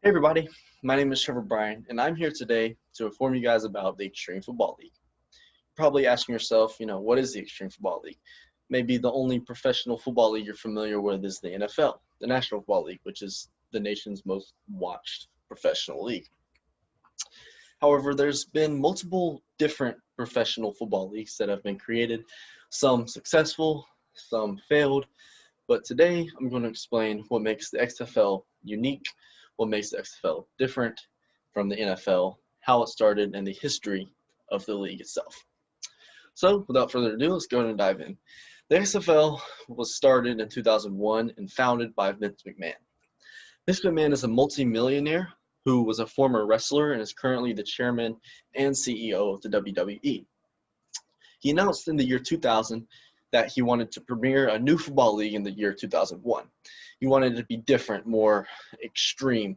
Hey everybody, my name is Trevor Bryan, and I'm here today to inform you guys about the Extreme Football League. You're probably asking yourself, what is the Extreme Football League? Maybe the only professional football league you're familiar with is the NFL, the National Football League, which is the nation's most watched professional league. However, there's been multiple different professional football leagues that have been created, some successful, some failed, but today I'm going to explain what makes the XFL unique, what makes the XFL different from the NFL, how it started, and the history of the league itself. So without further ado, let's go ahead and dive in. The XFL was started in 2001 and founded by Vince McMahon. Vince McMahon is a multimillionaire who was a former wrestler and is currently the chairman and CEO of the WWE. He announced in the year 2000 that he wanted to premiere a new football league in the year 2001. He wanted it to be different, more extreme,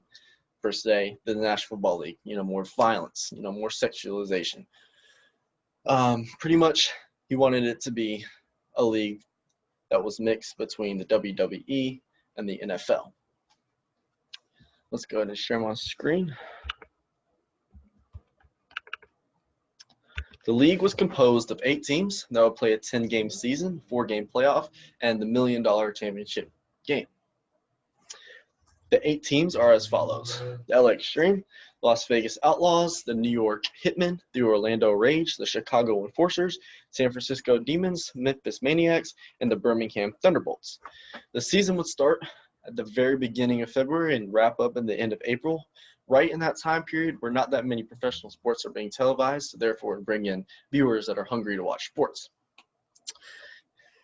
per se, than the National Football League. More violence, more sexualization. Pretty much, he wanted it to be a league that was mixed between the WWE and the NFL. Let's go ahead and share my screen. The league was composed of 8 teams that would play a 10-game season, 4-game playoff, and the $1 million championship game. The 8 teams are as follows: the LA Extreme, Las Vegas Outlaws, the New York Hitmen, the Orlando Rage, the Chicago Enforcers, San Francisco Demons, Memphis Maniacs, and the Birmingham Thunderbolts. The season would start at the very beginning of February and wrap up in the end of April. Right in that time period where not that many professional sports are being televised, so therefore bring in viewers that are hungry to watch sports.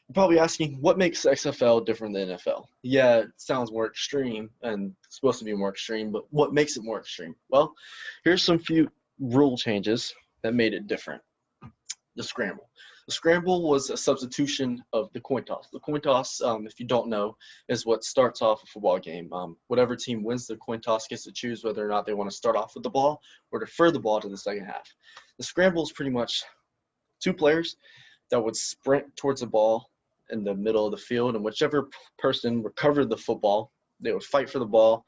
You're probably asking, what makes the XFL different than the NFL? Yeah, it sounds more extreme and it's supposed to be more extreme, but what makes it more extreme? Well, here's some few rule changes that made it different. The scramble. The scramble was a substitution of the coin toss. The coin toss, if you don't know, is what starts off a football game. Whatever team wins the coin toss gets to choose whether or not they want to start off with the ball or defer the ball to the second half. The scramble is pretty much 2 players that would sprint towards the ball in the middle of the field, and whichever person recovered the football, they would fight for the ball.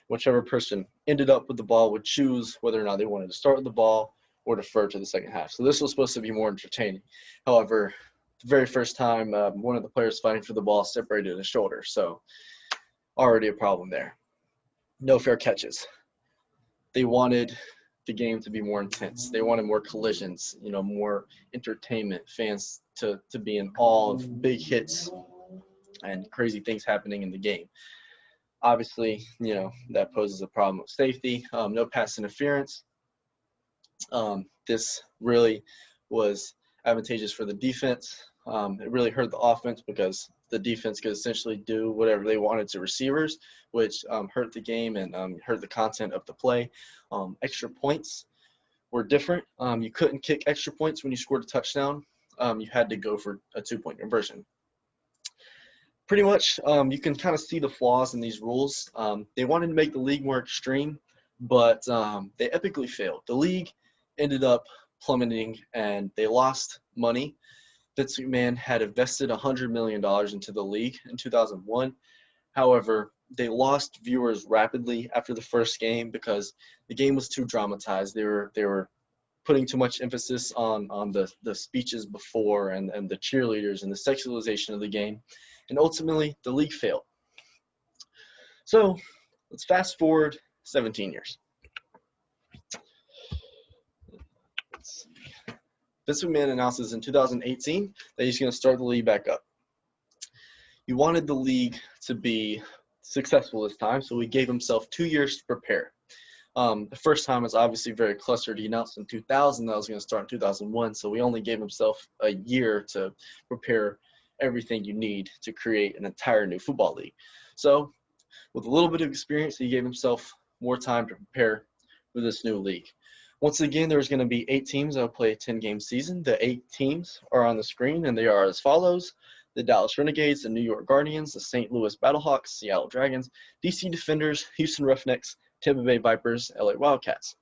Whichever person ended up with the ball would choose whether or not they wanted to start with the ball or defer to the second half. So this was supposed to be more entertaining. However, the very first time, one of the players fighting for the ball separated his shoulder, so already a problem there. No fair catches. They wanted the game to be more intense. They wanted more collisions, more entertainment, fans to be in awe of big hits and crazy things happening in the game. Obviously, that poses a problem of safety. No pass interference. This really was advantageous for the defense. It really hurt the offense because the defense could essentially do whatever they wanted to receivers, which hurt the game and hurt the content of the play. Extra points were different. You couldn't kick extra points when you scored a touchdown. You had to go for a 2-point conversion. Pretty much, you can kind of see the flaws in these rules. They wanted to make the league more extreme, but they epically failed. The league ended up plummeting, and they lost money. Vince McMahon had invested $100 million into the league in 2001. However, they lost viewers rapidly after the first game because the game was too dramatized. They were putting too much emphasis on the speeches before and the cheerleaders and the sexualization of the game. And ultimately, the league failed. So let's fast forward 17 years. Vince McMahon announces in 2018 that he's going to start the league back up. He wanted the league to be successful this time, so he gave himself 2 years to prepare. The first time was obviously very clustered. He announced in 2000 that it was going to start in 2001, so he only gave himself a year to prepare everything you need to create an entire new football league. So with a little bit of experience, he gave himself more time to prepare for this new league. Once again, there's going to be 8 teams that will play a 10-game season. The 8 teams are on the screen, and they are as follows: the Dallas Renegades, the New York Guardians, the St. Louis Battlehawks, Seattle Dragons, DC Defenders, Houston Roughnecks, Tampa Bay Vipers, LA Wildcats.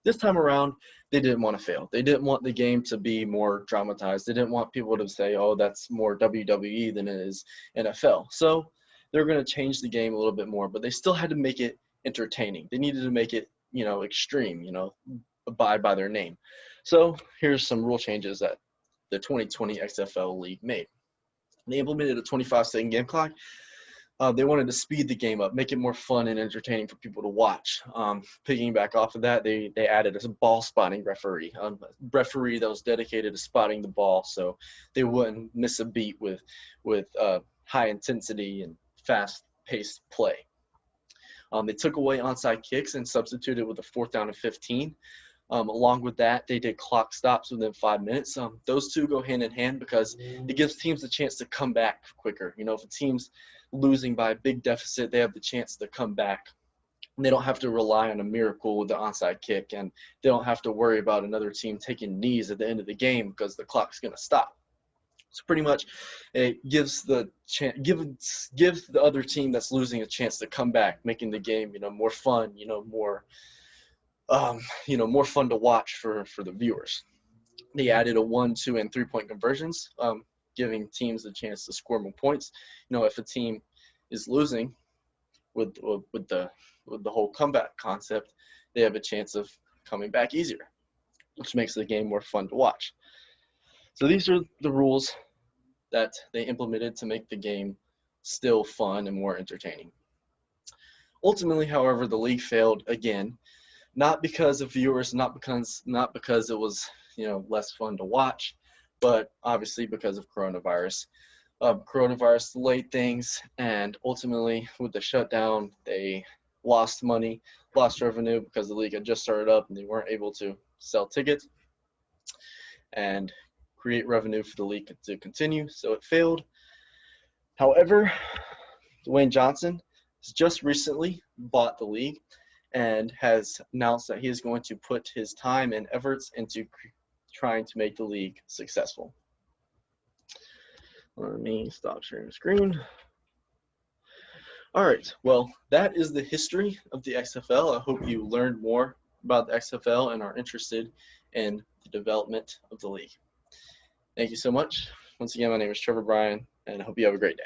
This time around, they didn't want to fail. They didn't want the game to be more dramatized. They didn't want people to say, oh, that's more WWE than it is NFL. So they're going to change the game a little bit more, but they still had to make it entertaining. They needed to make it, extreme, abide by their name. So here's some rule changes that the 2020 XFL League made. They implemented a 25-second game clock. They wanted to speed the game up, make it more fun and entertaining for people to watch. Piggyback off of that, they added a ball spotting referee, a referee that was dedicated to spotting the ball, so they wouldn't miss a beat with high intensity and fast-paced play. They took away onside kicks and substituted with a 4th down and 15. Along with that, they did clock stops within 5 minutes. Those two go hand in hand because it gives teams a chance to come back quicker. If a team's losing by a big deficit, they have the chance to come back. And they don't have to rely on a miracle with the onside kick, and they don't have to worry about another team taking knees at the end of the game because the clock's going to stop. So pretty much, it gives the other team that's losing a chance to come back, making the game more fun, more more fun to watch for the viewers. They added a 1, 2, and 3-point conversions, giving teams a chance to score more points. If a team is losing with the whole comeback concept, they have a chance of coming back easier, which makes the game more fun to watch. So these are the rules that they implemented to make the game still fun and more entertaining. Ultimately, however, the league failed again, not because of viewers, not because it was less fun to watch, but obviously because of coronavirus. Coronavirus delayed things, and ultimately with the shutdown, they lost money, lost revenue because the league had just started up and they weren't able to sell tickets and create revenue for the league to continue, so it failed. However, Dwayne Johnson has just recently bought the league and has announced that he is going to put his time and efforts into trying to make the league successful. Let me stop sharing the screen. All right, well, that is the history of the XFL. I hope you learned more about the XFL and are interested in the development of the league. Thank you so much. Once again, my name is Trevor Bryan, and I hope you have a great day.